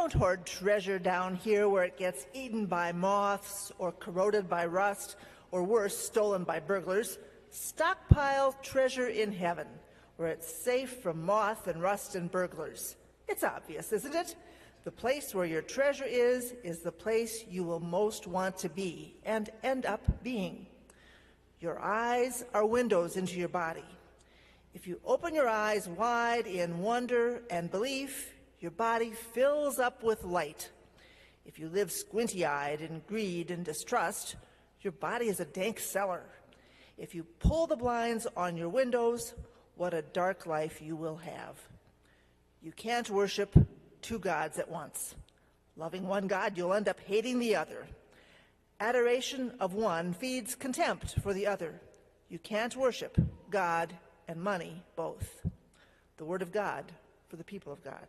Don't hoard treasure down here where it gets eaten by moths or corroded by rust or worse, stolen by burglars. Stockpile treasure in heaven where it's safe from moth and rust and burglars. It's obvious, isn't it? The place where your treasure is the place you will most want to be and end up being. Your eyes are windows into your body. If you open your eyes wide in wonder and belief, your body fills up with light. If you live squinty-eyed in greed and distrust, your body is a dank cellar. If you pull the blinds on your windows, what a dark life you will have. You can't worship two gods at once. Loving one God, you'll end up hating the other. Adoration of one feeds contempt for the other. You can't worship God and money both. The word of God for the people of God.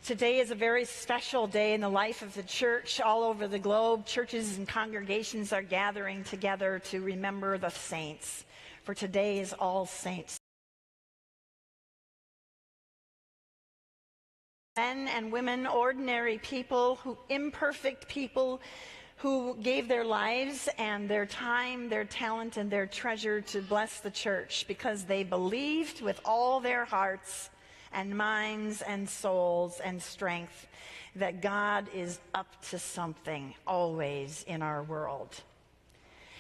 Today is a very special day in the life of the church all over the globe. Churches and congregations are gathering together to remember the saints. For today is All Saints. Men and women, ordinary people, imperfect people who gave their lives and their time, their talent, and their treasure to bless the church because they believed with all their hearts and minds and souls and strength that God is up to something always in our world.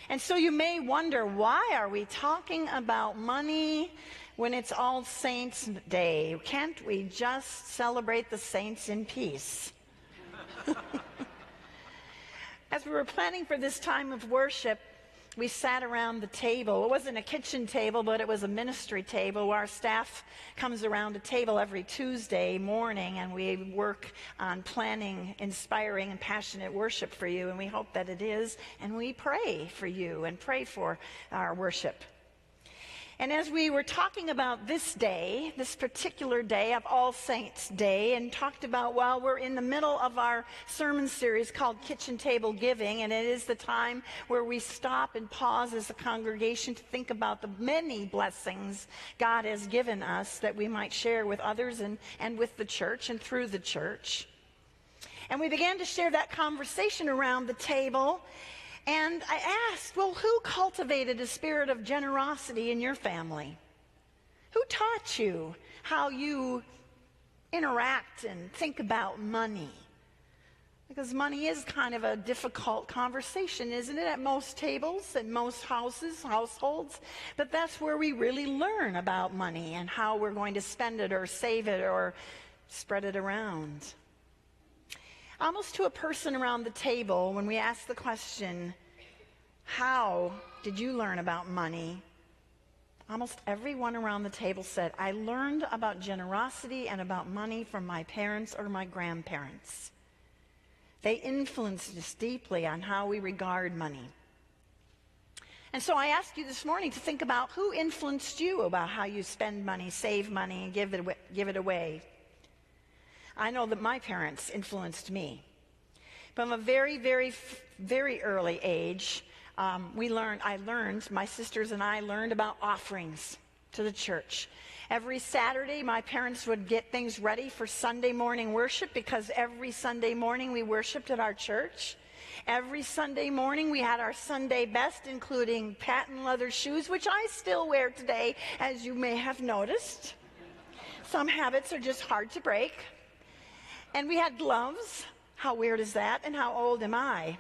And so you may wonder, why are we talking about money when it's All Saints Day? Can't we just celebrate the saints in peace? As we were planning for this time of worship, we sat around the table. It wasn't a kitchen table, but it was a ministry table where our staff comes around a table every Tuesday morning, and we work on planning inspiring and passionate worship for you, and we hope that it is, and we pray for you and pray for our worship. And as we were talking about this day, this particular day of All Saints Day, and talked about, well, we're in the middle of our sermon series called Kitchen Table Giving, and it is the time where we stop and pause as a congregation to think about the many blessings God has given us that we might share with others and with the church and through the church. And we began to share that conversation around the table. And I asked, well, who cultivated a spirit of generosity in your family? Who taught you how you interact and think about money? Because money is kind of a difficult conversation, isn't it, at most tables and most households? But that's where we really learn about money and how we're going to spend it or save it or spread it around. Almost to a person around the table, when we asked the question, how did you learn about money? Almost everyone around the table said, I learned about generosity and about money from my parents or my grandparents. They influenced us deeply on how we regard money. And so I asked you this morning to think about who influenced you about how you spend money, save money, and give it away. I know that my parents influenced me. From a very, very, very early age, my sisters and I learned about offerings to the church. Every Saturday, my parents would get things ready for Sunday morning worship because every Sunday morning we worshiped at our church. Every Sunday morning we had our Sunday best, including patent leather shoes, which I still wear today, as you may have noticed. Some habits are just hard to break. And we had gloves. How weird is that? And how old am I?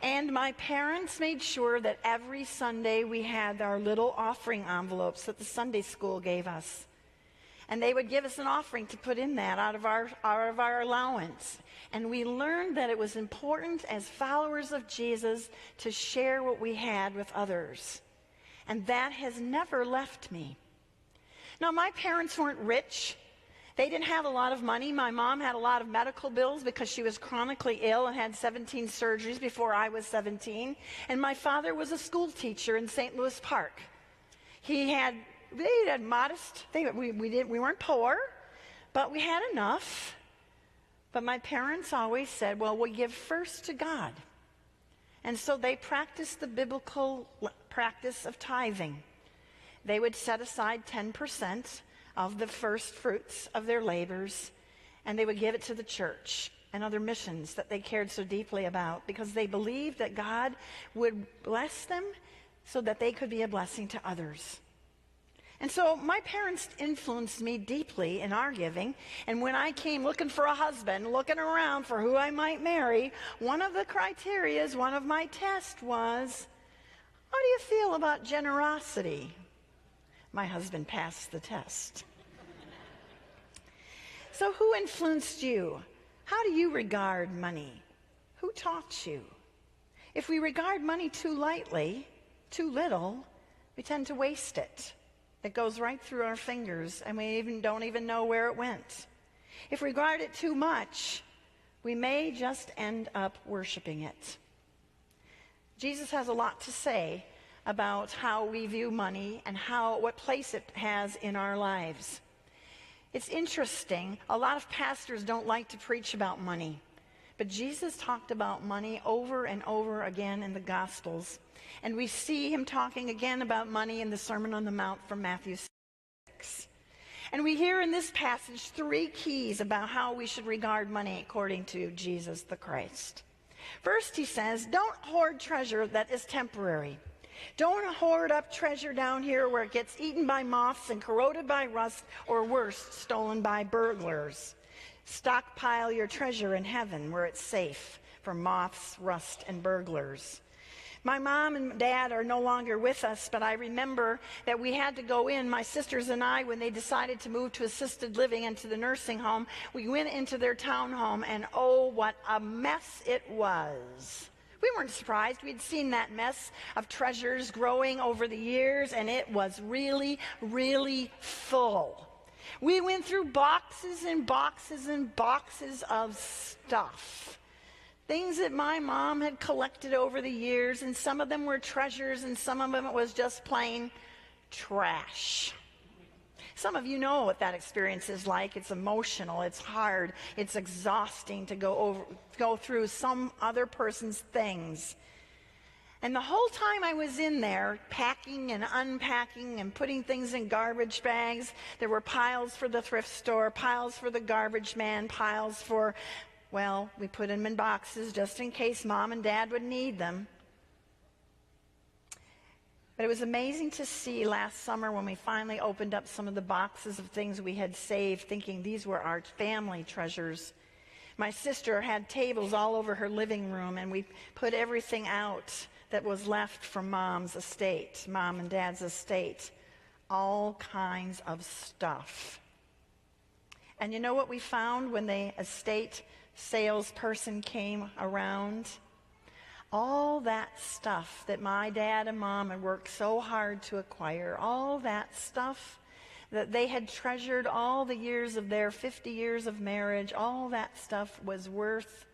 And my parents made sure that every Sunday we had our little offering envelopes that the Sunday school gave us. And they would give us an offering to put in that out of our allowance. And we learned that it was important as followers of Jesus to share what we had with others. And that has never left me. Now, my parents weren't rich. They didn't have a lot of money. My mom had a lot of medical bills because she was chronically ill and had 17 surgeries before I was 17. And my father was a school teacher in St. Louis Park. They had modest, we weren't poor, but we had enough. But my parents always said, well, we give first to God. And so they practiced the biblical practice of tithing. They would set aside 10% of the first fruits of their labors, and they would give it to the church and other missions that they cared so deeply about, because they believed that God would bless them so that they could be a blessing to others. And so my parents influenced me deeply in our giving. And when I came looking for a husband, looking around for who I might marry, one of the criteria, one of my tests was, how do you feel about generosity? My husband passed the test. So who influenced you? How do you regard money? Who taught you? If we regard money too lightly, too little, we tend to waste it. It goes right through our fingers, and we don't even know where it went. If we regard it too much, we may just end up worshiping it. Jesus has a lot to say about how we view money and what place it has in our lives. It's interesting, a lot of pastors don't like to preach about money, but Jesus talked about money over and over again in the Gospels. And we see him talking again about money in the Sermon on the Mount from Matthew 6. And we hear in this passage 3 keys about how we should regard money according to Jesus the Christ. First, he says, don't hoard treasure that is temporary. Don't hoard up treasure down here where it gets eaten by moths and corroded by rust, or worse, stolen by burglars. Stockpile your treasure in heaven where it's safe from moths, rust, and burglars. My mom and dad are no longer with us, but I remember that we had to go in, my sisters and I, when they decided to move to assisted living and to the nursing home. We went into their townhome, and oh, what a mess it was. We weren't surprised. We'd seen that mess of treasures growing over the years, and it was really, really full. We went through boxes and boxes and boxes of stuff. Things that my mom had collected over the years, and some of them were treasures, and some of them it was just plain trash. Some of you know what that experience is like. It's emotional, it's hard, it's exhausting to go through some other person's things. And the whole time I was in there, packing and unpacking and putting things in garbage bags, there were piles for the thrift store, piles for the garbage man, piles for, well, we put them in boxes just in case Mom and Dad would need them. But it was amazing to see last summer when we finally opened up some of the boxes of things we had saved, thinking these were our family treasures. My sister had tables all over her living room, and we put everything out that was left from Mom's estate, Mom and Dad's estate. All kinds of stuff. And you know what we found when the estate salesperson came around? All that stuff that my dad and Mom had worked so hard to acquire, all that stuff that they had treasured all the years of their 50 years of marriage, all that stuff was worth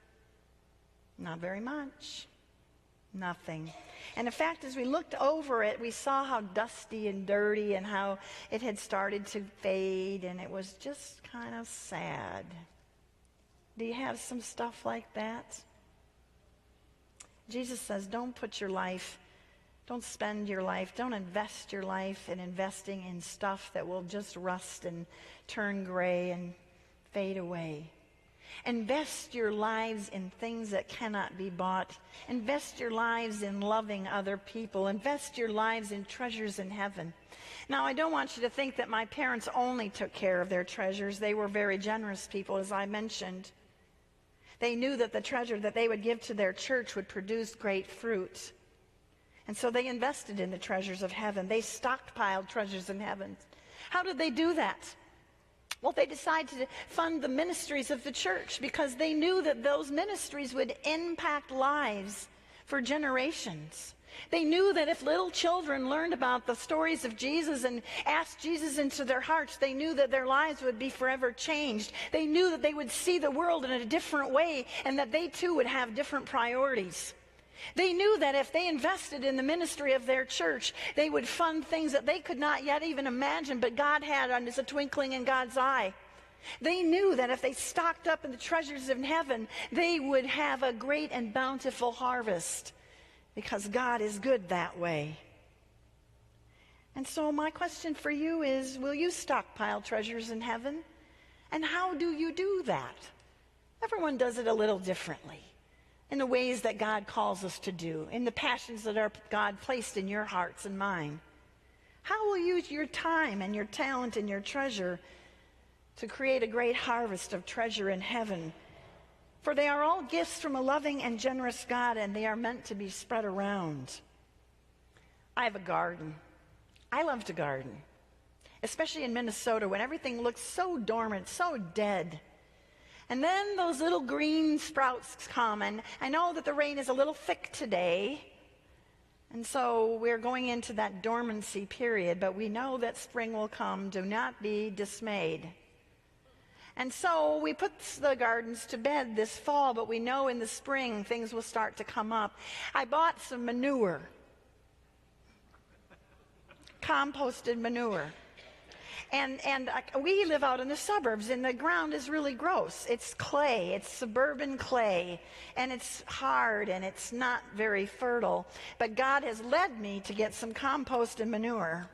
not very much. Nothing. And in fact, as we looked over it, we saw how dusty and dirty and how it had started to fade, and it was just kind of sad. Do you have some stuff like that? Jesus says, don't spend your life, don't invest your life in investing in stuff that will just rust and turn gray and fade away. Invest your lives in things that cannot be bought. Invest your lives in loving other people. Invest your lives in treasures in heaven. Now, I don't want you to think that my parents only took care of their treasures. They were very generous people, as I mentioned. They knew that the treasure that they would give to their church would produce great fruit. And so they invested in the treasures of heaven. They stockpiled treasures in heaven. How did they do that? Well, they decided to fund the ministries of the church because they knew that those ministries would impact lives for generations. They knew that if little children learned about the stories of Jesus and asked Jesus into their hearts, they knew that their lives would be forever changed. They knew that they would see the world in a different way and that they too would have different priorities. They knew that if they invested in the ministry of their church, they would fund things that they could not yet even imagine, but God had as a twinkling in God's eye. They knew that if they stocked up in the treasures of heaven, they would have a great and bountiful harvest. because God is good that way. And so my question for you is, will you stockpile treasures in heaven? And how do you do that? Everyone does it a little differently, in the ways that God calls us to do, in the passions that God placed in your hearts and mine. How will you use your time and your talent and your treasure to create a great harvest of treasure in heaven? For they are all gifts from a loving and generous God, and they are meant to be spread around. I have a garden. I love to garden, especially in Minnesota when everything looks so dormant, so dead. And then those little green sprouts come, and I know that the rain is a little thick today, and so we're going into that dormancy period, but we know that spring will come. Do not be dismayed. And so we put the gardens to bed this fall, but we know in the spring things will start to come up. I bought some manure, composted manure. And we live out in the suburbs, and the ground is really gross. It's clay, it's suburban clay, and it's hard, and it's not very fertile. But God has led me to get some compost and manure.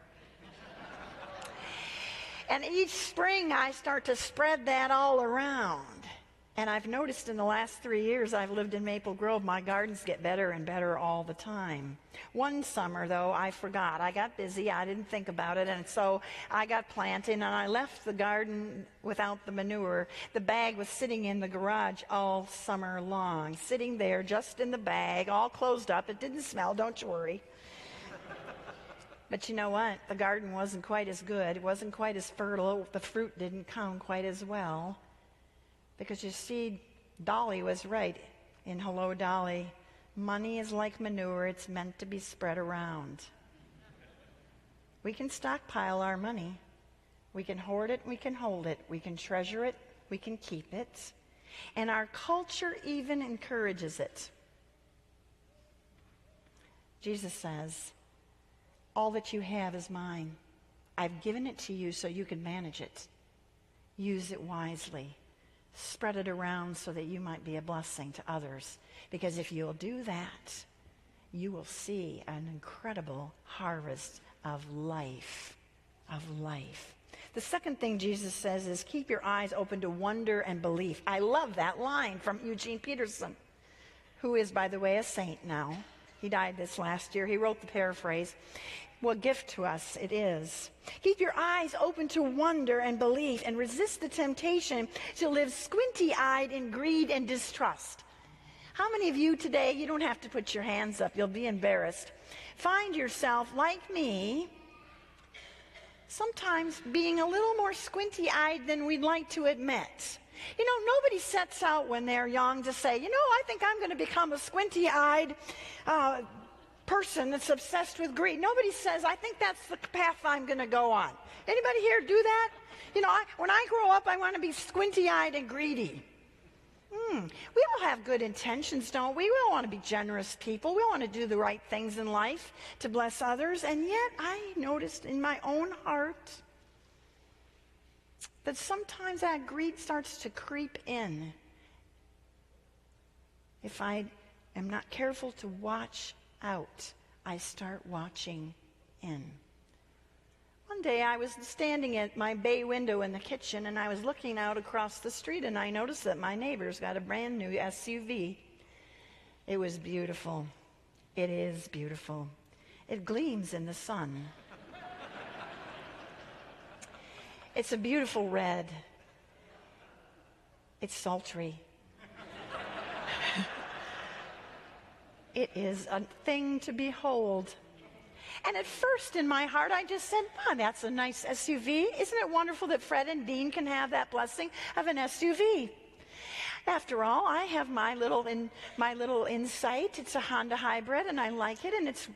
And each spring I start to spread that all around. And I've noticed in the last 3 years I've lived in Maple Grove, my gardens get better and better all the time. One summer, though, I forgot. I got busy. I didn't think about it. And so I got planting, and I left the garden without the manure. The bag was sitting in the garage all summer long, sitting there just in the bag, all closed up. It didn't smell, don't you worry. But you know what? The garden wasn't quite as good. It wasn't quite as fertile. The fruit didn't come quite as well. Because you see, Dolly was right in Hello, Dolly. Money is like manure. It's meant to be spread around. We can stockpile our money. We can hoard it. We can hold it. We can treasure it. We can keep it. And our culture even encourages it. Jesus says, all that you have is mine. I've given it to you so you can manage it. Use it wisely. Spread it around so that you might be a blessing to others. Because if you'll do that, you will see an incredible harvest of life. The second thing Jesus says is keep your eyes open to wonder and belief. I love that line from Eugene Peterson, who is, by the way, a saint now. He died this last year. He wrote the paraphrase. What gift to us it is. Keep your eyes open to wonder and belief, and resist the temptation to live squinty-eyed in greed and distrust. How many of you today, you don't have to put your hands up, you'll be embarrassed, find yourself, like me, sometimes being a little more squinty-eyed than we'd like to admit? You know, nobody sets out when they're young to say, you know, I think I'm going to become a squinty-eyed person that's obsessed with greed. Nobody says, I think that's the path I'm going to go on. Anybody here do that? You know, when I grow up, I want to be squinty-eyed and greedy. We all have good intentions, don't we? We all want to be generous people. We want to do the right things in life to bless others. And yet I noticed in my own heart that sometimes that greed starts to creep in. If I am not careful to watch out, I start watching in. One day I was standing at my bay window in the kitchen, and I was looking out across the street, and I noticed that my neighbor's got a brand new SUV. It was beautiful. It is beautiful. It gleams in the sun. It's a beautiful red. It's sultry. It is a thing to behold. And at first in my heart, I just said, wow, that's a nice SUV. Isn't it wonderful that Fred and Dean can have that blessing of an SUV? After all, I have my little Insight. It's a Honda hybrid, and I like it, and it's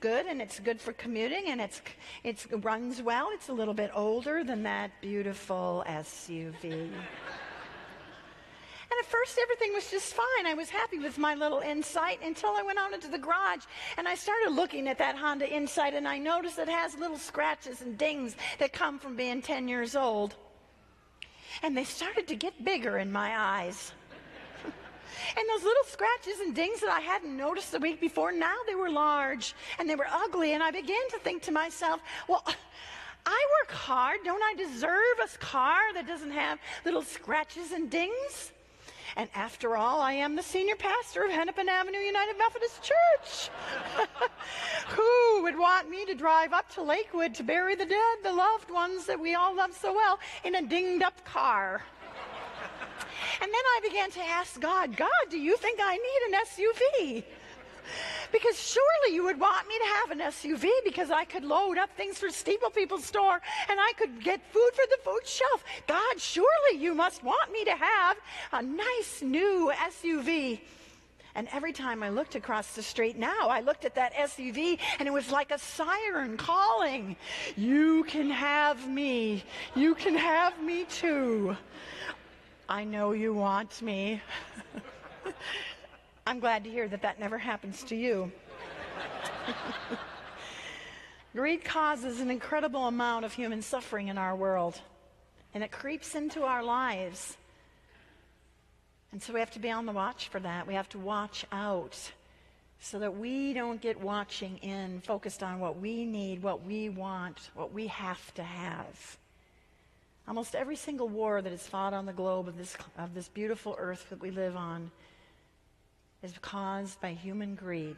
good for commuting, and it runs well. It's a little bit older than that beautiful SUV. And at first, everything was just fine. I was happy with my little Insight until I went out into the garage and I started looking at that Honda Insight, and I noticed it has little scratches and dings that come from being 10 years old. And they started to get bigger in my eyes. And those little scratches and dings that I hadn't noticed the week before, now they were large and they were ugly. And I began to think to myself, well, I work hard. Don't I deserve a car that doesn't have little scratches and dings? And after all, I am the senior pastor of Hennepin Avenue United Methodist Church. Who would want me to drive up to Lakewood to bury the dead, the loved ones that we all love so well, in a dinged up car? And then I began to ask God, do you think I need an SUV? Because surely you would want me to have an SUV because I could load up things for Steeple People's store and I could get food for the food shelf. God, surely you must want me to have a nice new SUV. And every time I looked across the street now, I looked at that SUV and it was like a siren calling, you can have me. You can have me too. I know you want me. I'm glad to hear that that never happens to you. Greed causes an incredible amount of human suffering in our world, and it creeps into our lives. And so we have to be on the watch for that. We have to watch out so that we don't get watching in, focused on what we need, what we want, what we have to have. Almost every single war that is fought on the globe of this beautiful earth that we live on is caused by human greed.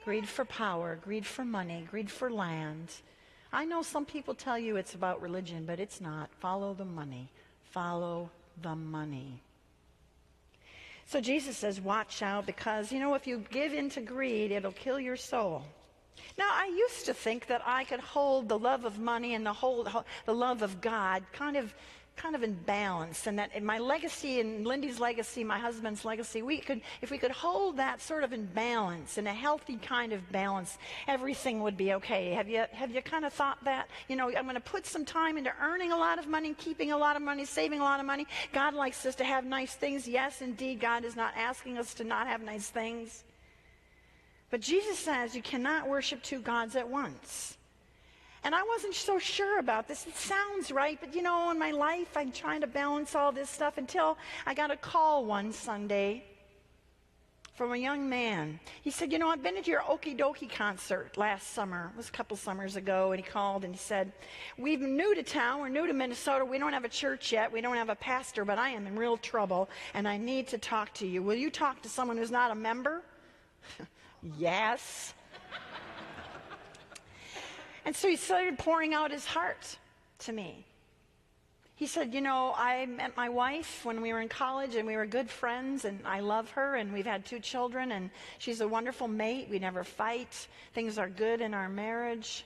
Greed for power, greed for money, greed for land. I know some people tell you it's about religion, but it's not. Follow the money. Follow the money. So Jesus says, watch out, because, if you give into greed, it'll kill your soul. Now, I used to think that I could hold the love of money and the love of God kind of in balance, and that in my legacy and Lindy's legacy, my husband's legacy, if we could hold that sort of in balance, in a healthy kind of balance, everything would be okay. Have you kind of thought that? I'm going to put some time into earning a lot of money, keeping a lot of money, saving a lot of money. God likes us to have nice things. Yes, indeed, God is not asking us to not have nice things. But Jesus says you cannot worship two gods at once. And I wasn't so sure about this. It sounds right, but in my life, I'm trying to balance all this stuff until I got a call one Sunday from a young man. He said, I've been at your Okie Dokie concert last summer. It was a couple summers ago, and he called and he said, we're new to town, we're new to Minnesota, we don't have a church yet, we don't have a pastor, but I am in real trouble, and I need to talk to you. Will you talk to someone who's not a member? Yes. And so he started pouring out his heart to me. He said, I met my wife when we were in college, and we were good friends, and I love her, and we've had 2 children, and she's a wonderful mate. We never fight. Things are good in our marriage.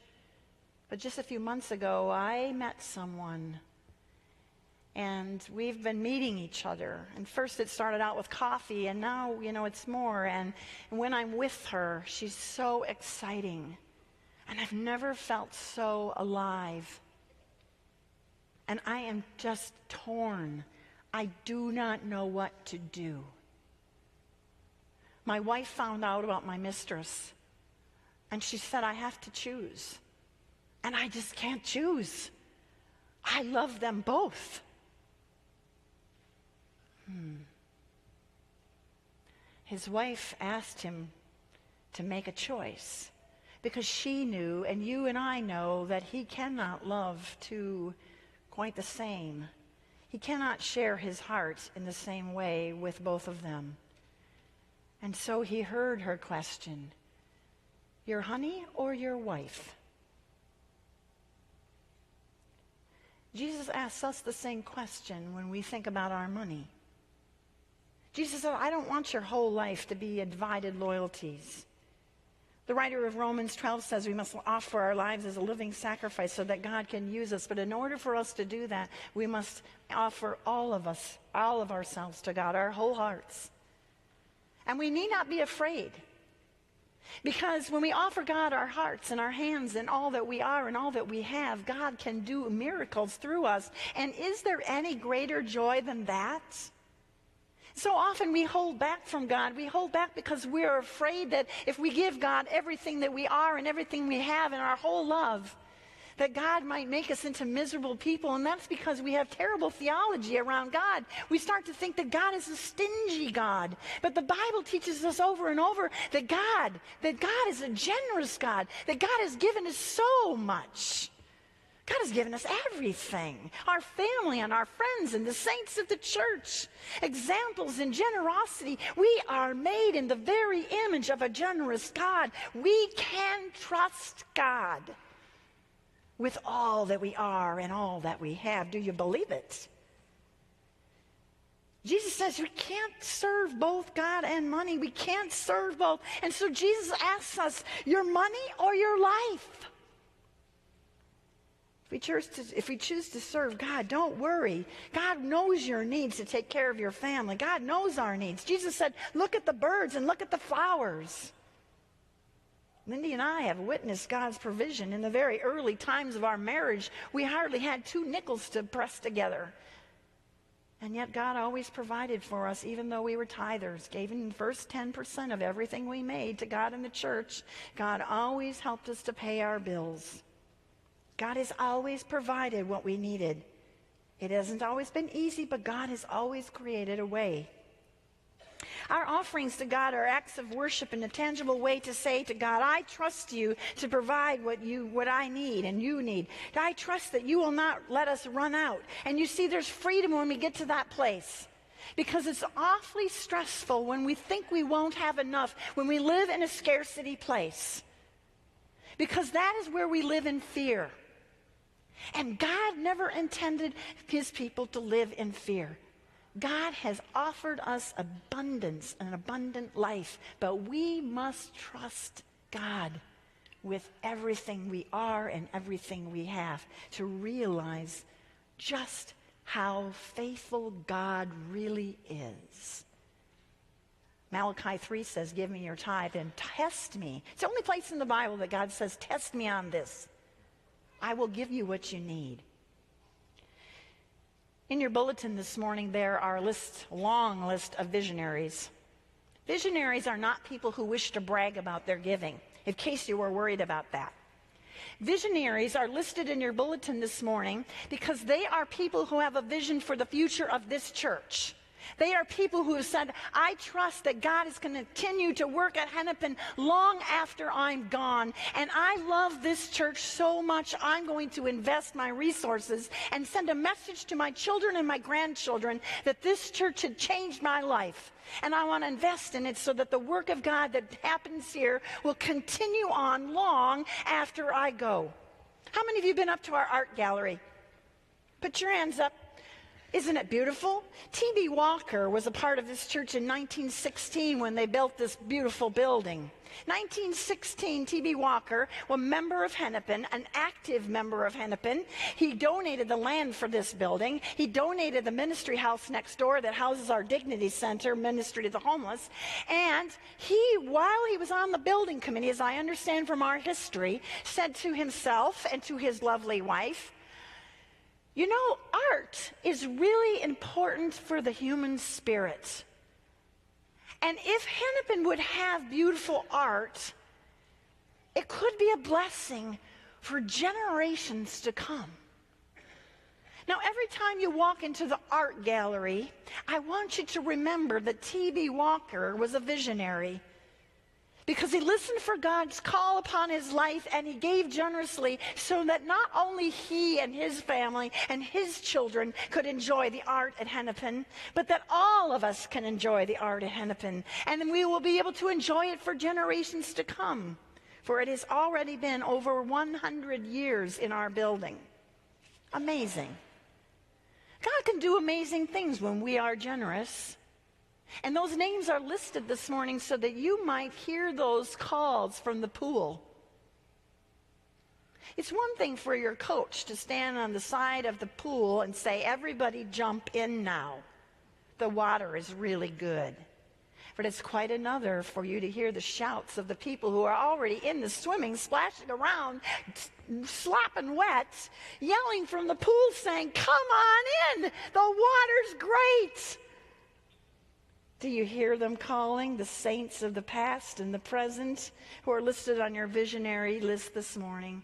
But just a few months ago, I met someone, and we've been meeting each other. And first it started out with coffee, and now, it's more. And when I'm with her, she's so exciting. And I've never felt so alive. And I am just torn. I do not know what to do. My wife found out about my mistress, and she said, I have to choose. And I just can't choose. I love them both. His wife asked him to make a choice, because she knew, and you and I know, that he cannot love two quite the same. He cannot share his heart in the same way with both of them. And so he heard her question, your honey or your wife? Jesus asks us the same question when we think about our money. Jesus said, I don't want your whole life to be divided loyalties. The writer of Romans 12 says we must offer our lives as a living sacrifice so that God can use us. But in order for us to do that, we must offer all of ourselves to God, our whole hearts. And we need not be afraid. Because when we offer God our hearts and our hands and all that we are and all that we have, God can do miracles through us. And is there any greater joy than that? So often we hold back from God. We hold back because we're afraid that if we give God everything that we are and everything we have and our whole love, that God might make us into miserable people, and that's because we have terrible theology around God. We start to think that God is a stingy God, but the Bible teaches us over and over that God is a generous God, that God has given us so much. God has given us everything, our family and our friends and the saints of the church, examples in generosity. We are made in the very image of a generous God. We can trust God with all that we are and all that we have. Do you believe it? Jesus says we can't serve both God and money. We can't serve both. And so Jesus asks us, your money or your life? If we choose to serve God, don't worry. God knows your needs to take care of your family. God knows our needs. Jesus said, look at the birds and look at the flowers. Lindy and I have witnessed God's provision. In the very early times of our marriage, we hardly had 2 nickels to press together. And yet God always provided for us, even though we were tithers, giving the first 10% of everything we made to God and the church. God always helped us to pay our bills. God has always provided what we needed. It hasn't always been easy, but God has always created a way. Our offerings to God are acts of worship in a tangible way to say to God, I trust you to provide what I need and you need. I trust that you will not let us run out. And you see, there's freedom when we get to that place. Because it's awfully stressful when we think we won't have enough, when we live in a scarcity place. Because that is where we live in fear. And God never intended his people to live in fear. God has offered us abundance, an abundant life, but we must trust God with everything we are and everything we have to realize just how faithful God really is. Malachi 3 says, give me your tithe and test me. It's the only place in the Bible that God says, test me on this. I will give you what you need. In your bulletin this morning, there are a long list of visionaries. Visionaries are not people who wish to brag about their giving, in case you were worried about that. Visionaries are listed in your bulletin this morning because they are people who have a vision for the future of this church. They are people who have said, I trust that God is going to continue to work at Hennepin long after I'm gone. And I love this church so much, I'm going to invest my resources and send a message to my children and my grandchildren that this church had changed my life. And I want to invest in it so that the work of God that happens here will continue on long after I go. How many of you have been up to our art gallery? Put your hands up. Isn't it beautiful? T.B. Walker was a part of this church in 1916 when they built this beautiful building. 1916, T.B. Walker was a member of Hennepin, an active member of Hennepin. He donated the land for this building. He donated the ministry house next door that houses our Dignity Center, Ministry to the Homeless. And while he was on the building committee, as I understand from our history, said to himself and to his lovely wife, you know, art is really important for the human spirit. And if Hennepin would have beautiful art, it could be a blessing for generations to come. Now, every time you walk into the art gallery, I want you to remember that T.B. Walker was a visionary. Because he listened for God's call upon his life and he gave generously so that not only he and his family and his children could enjoy the art at Hennepin, but that all of us can enjoy the art at Hennepin. And we will be able to enjoy it for generations to come. For it has already been over 100 years in our building. Amazing. God can do amazing things when we are generous. And those names are listed this morning so that you might hear those calls from the pool. It's one thing for your coach to stand on the side of the pool and say, everybody jump in now. The water is really good. But it's quite another for you to hear the shouts of the people who are already in the swimming, splashing around, slopping wet, yelling from the pool saying, come on in, the water's great. Do you hear them calling the saints of the past and the present who are listed on your visionary list this morning?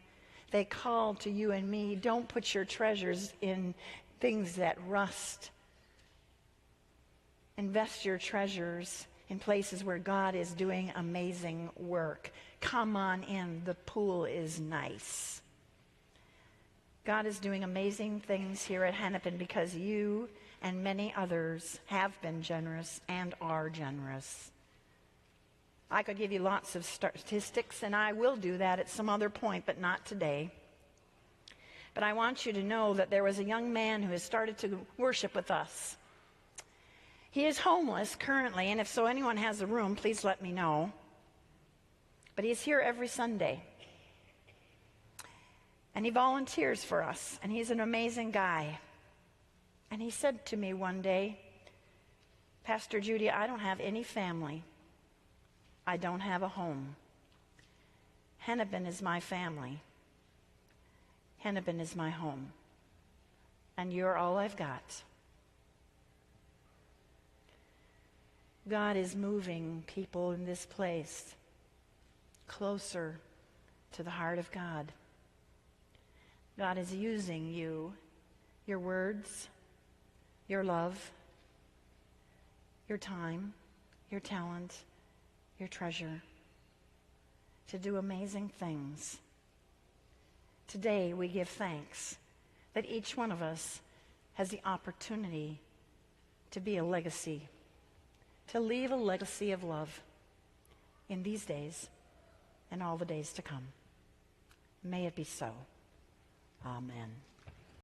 They call to you and me, don't put your treasures in things that rust. Invest your treasures in places where God is doing amazing work. Come on in. The pool is nice. God is doing amazing things here at Hennepin because you and many others have been generous and are generous. I could give you lots of statistics, and I will do that at some other point, but not today. But I want you to know that there was a young man who has started to worship with us. He is homeless currently, and if so, anyone has a room, please let me know. But he's here every Sunday. And he volunteers for us, and he's an amazing guy. And he said to me one day, Pastor Judy, I don't have any family. I don't have a home. Hennepin is my family. Hennepin is my home. And you're all I've got. God is moving people in this place closer to the heart of God. God is using you, your words, your love, your time, your talent, your treasure, to do amazing things. Today we give thanks that each one of us has the opportunity to be a legacy, to leave a legacy of love in these days and all the days to come. May it be so. Amen.